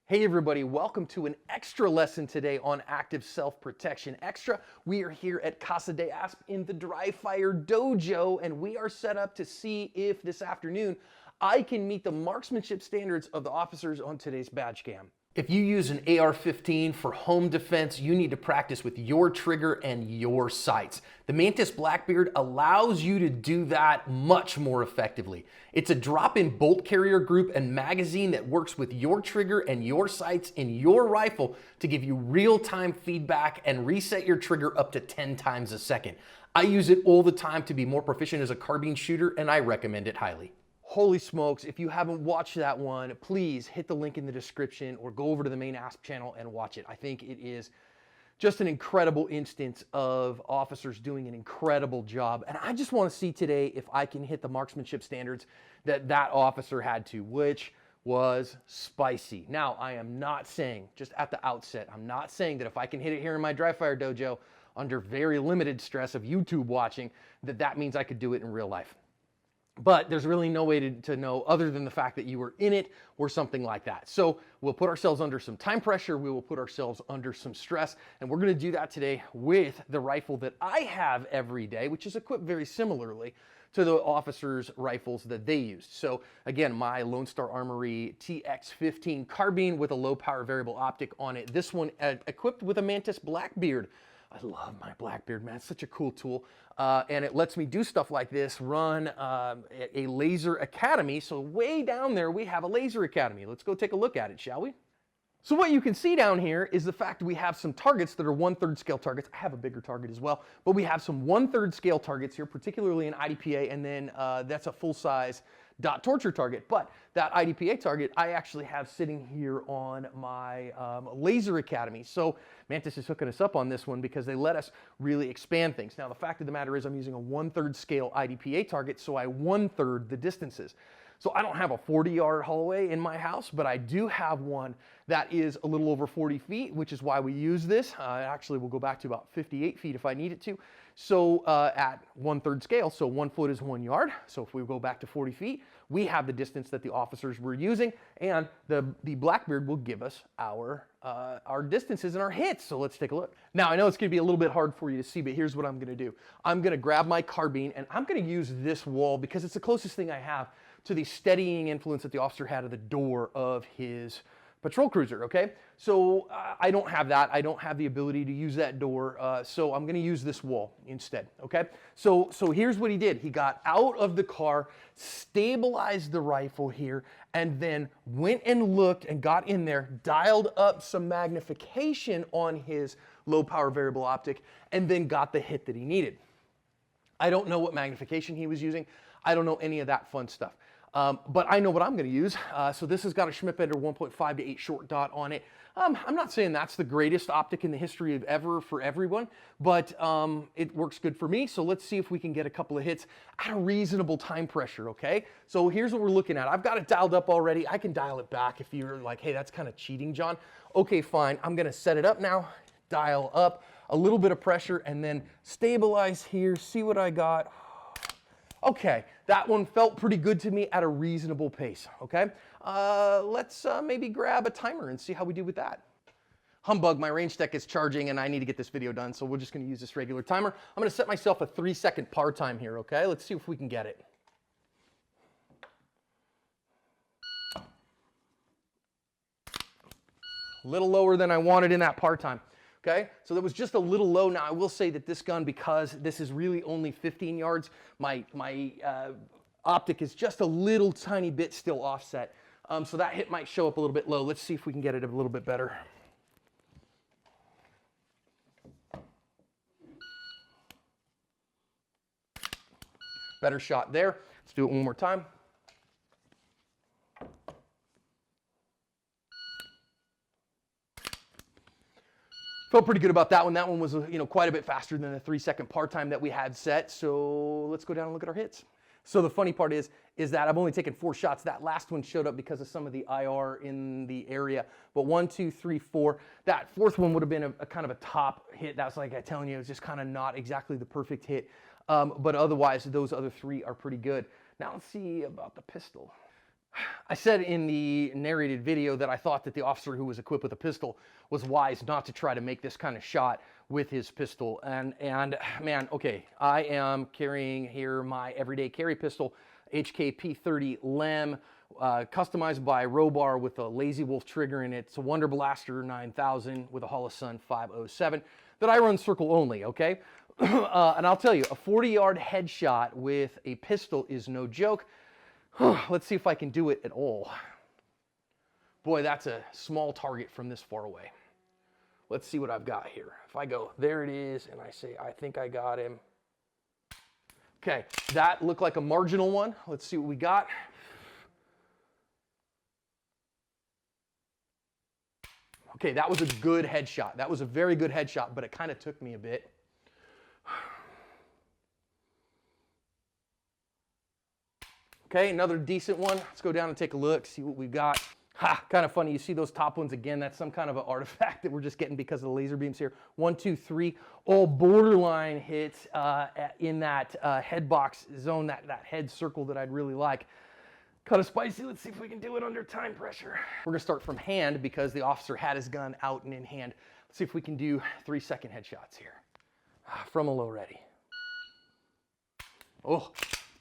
Hey everybody, welcome to an extra lesson today on active self-protection. Extra, we are here at Casa de Asp in the Dry Fire Dojo, and we are set up to see if this afternoon I can meet the marksmanship standards of the officers on today's badge cam. If you use an AR-15 for home defense, you need to practice with your trigger and your sights. The Mantis Blackbeard allows you to do that much more effectively. It's a drop-in bolt carrier group and magazine that works with your trigger and your sights in your rifle to give you real-time feedback and reset your trigger up to 10 times a second. I use it all the time to be more proficient as a carbine shooter, and I recommend it highly. Holy smokes, if you haven't watched that one, please hit the link in the description or go over to the main ASP channel and watch it. I think it is just an incredible instance of officers doing an incredible job. And I just want to see today if I can hit the marksmanship standards that that officer had to, which was spicy. Now, I am not saying, just at the outset, I'm not saying that if I can hit it here in my dry fire dojo under very limited stress of YouTube watching, that means I could do it in real life. But there's really no way to know other than the fact that you were in it or something like that. So we'll put ourselves under some time pressure, we will put ourselves under some stress, and we're gonna do that today with the rifle that I have every day, which is equipped very similarly to the officers' rifles that they used. So again, my Lone Star Armory TX15 carbine with a low power variable optic on it. This one equipped with a Mantis Blackbeard. I love my Blackbeard, man. It's such a cool tool. And it lets me do stuff like this, run a laser academy. So way down there, we have a laser academy. Let's go take a look at it, shall we? So what you can see down here is the fact we have some targets that are 1/3 scale targets. I have a bigger target as well, but we have some 1/3 scale targets here, particularly in IDPA, and then that's a full-size dot torture target. But that IDPA target I actually have sitting here on my laser academy. So Mantis is hooking us up on this one because they let us really expand things. Now the fact of the matter is I'm using a 1/3 scale IDPA target, so I 1/3 the distances. So I don't have a 40-yard hallway in my house, but I do have one that is a little over 40 feet, which is why we use this. Actually, we'll go back to about 58 feet if I need it to. So at 1/3 scale, so 1 foot is 1 yard. So if we go back to 40 feet, we have the distance that the officers were using, and the Blackbeard will give us our distances and our hits. So let's take a look. Now, I know it's gonna be a little bit hard for you to see, but here's what I'm gonna do. I'm gonna grab my carbine, and I'm gonna use this wall because it's the closest thing I have to the steadying influence that the officer had at the door of his patrol cruiser, okay? So I don't have that. I don't have the ability to use that door, so I'm gonna use this wall instead, okay? So here's what he did. He got out of the car, stabilized the rifle here, and then went and looked and got in there, dialed up some magnification on his low power variable optic, and then got the hit that he needed. I don't know what magnification he was using. I don't know any of that fun stuff. But I know what I'm going to use. So this has got a Schmidt-Bender 1.5 to 8 short dot on it. I'm not saying that's the greatest optic in the history of ever for everyone, but it works good for me. So let's see if we can get a couple of hits at a reasonable time pressure, okay? So here's what we're looking at. I've got it dialed up already. I can dial it back if you're like, hey, that's kind of cheating, John. Okay, fine. I'm going to set it up now, dial up a little bit of pressure, and then stabilize here, see what I got. Okay, that one felt pretty good to me at a reasonable pace, okay? Let's maybe grab a timer and see how we do with that. Humbug, my range tech is charging and I need to get this video done, so we're just gonna use this regular timer. I'm gonna set myself a 3-second par time here, okay? Let's see if we can get it. A little lower than I wanted in that par time. Okay, so that was just a little low. Now I will say that this gun, because this is really only 15 yards, my optic is just a little tiny bit still offset. So that hit might show up a little bit low. Let's see if we can get it a little bit better. Better shot there. Let's do it one more time. Felt pretty good about that one. That one was, quite a bit faster than the 3-second par time that we had set. So let's go down and look at our hits. So the funny part is that I've only taken 4 shots. That last one showed up because of some of the IR in the area. But 1, 2, 3, 4. That fourth one would have been a kind of a top hit. That's like I'm telling you, it was just kind of not exactly the perfect hit. But otherwise, those other 3 are pretty good. Now let's see about the pistol. I said in the narrated video that I thought that the officer who was equipped with a pistol was wise not to try to make this kind of shot with his pistol. And man, okay, I am carrying here my everyday carry pistol, HK-P30 LEM, customized by Robar with a Lazy Wolf trigger in it. It's a Wonder Blaster 9000 with a Holosun 507 that I run circle only, okay? And I'll tell you, a 40-yard headshot with a pistol is no joke. Let's see if I can do it at all. Boy, that's a small target from this far away. Let's see what I've got here. If I go, there it is, and I say, I think I got him. Okay, that looked like a marginal one. Let's see what we got. Okay, that was a good headshot. That was a very good headshot, but it kind of took me a bit. Okay, another decent one. Let's go down and take a look, see what we've got. Ha, kind of funny. You see those top ones again. That's some kind of an artifact that we're just getting because of the laser beams here. 1, 2, 3, all borderline hits in that head box zone, that head circle that I'd really like. Kind of spicy. Let's see if we can do it under time pressure. We're going to start from hand because the officer had his gun out and in hand. Let's see if we can do 3-second headshots here. From a low ready. Oh,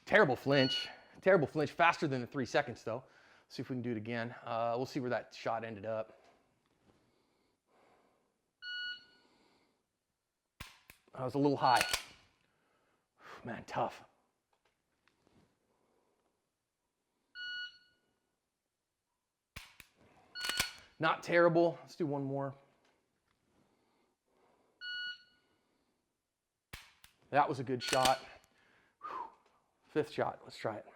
terrible flinch. Terrible flinch. Faster than the 3 seconds, though. See if we can do it again. We'll see where that shot ended up. That was a little high. Man, tough. Not terrible. Let's do one more. That was a good shot. Whew. 5th shot. Let's try it.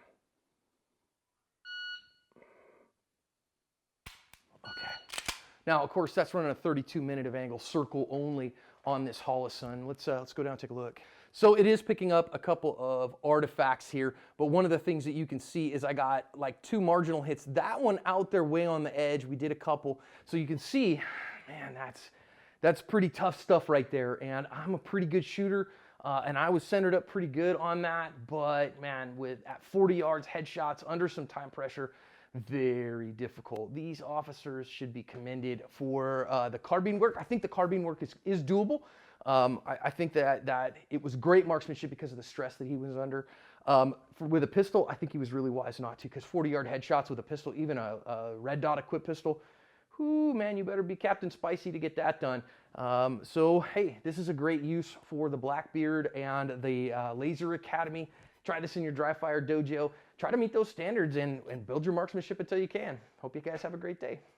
Now, of course, that's running a 32-minute of angle circle only on this Holosun. Let's go down and take a look. So it is picking up a couple of artifacts here, but one of the things that you can see is I got like 2 marginal hits. That one out there way on the edge, we did a couple. So you can see, man, that's pretty tough stuff right there. And I'm a pretty good shooter, and I was centered up pretty good on that. But man, at 40 yards, headshots under some time pressure, very difficult. These officers should be commended for the carbine work. I think the carbine work is doable. I think that it was great marksmanship because of the stress that he was under. With a pistol, I think he was really wise not to, because 40-yard headshots with a pistol, even a red dot equipped pistol, whoo, man, you better be Captain Spicy to get that done. So, hey, this is a great use for the Blackbeard and the Laser Academy. Try this in your dry fire dojo. Try to meet those standards and build your marksmanship until you can. Hope you guys have a great day.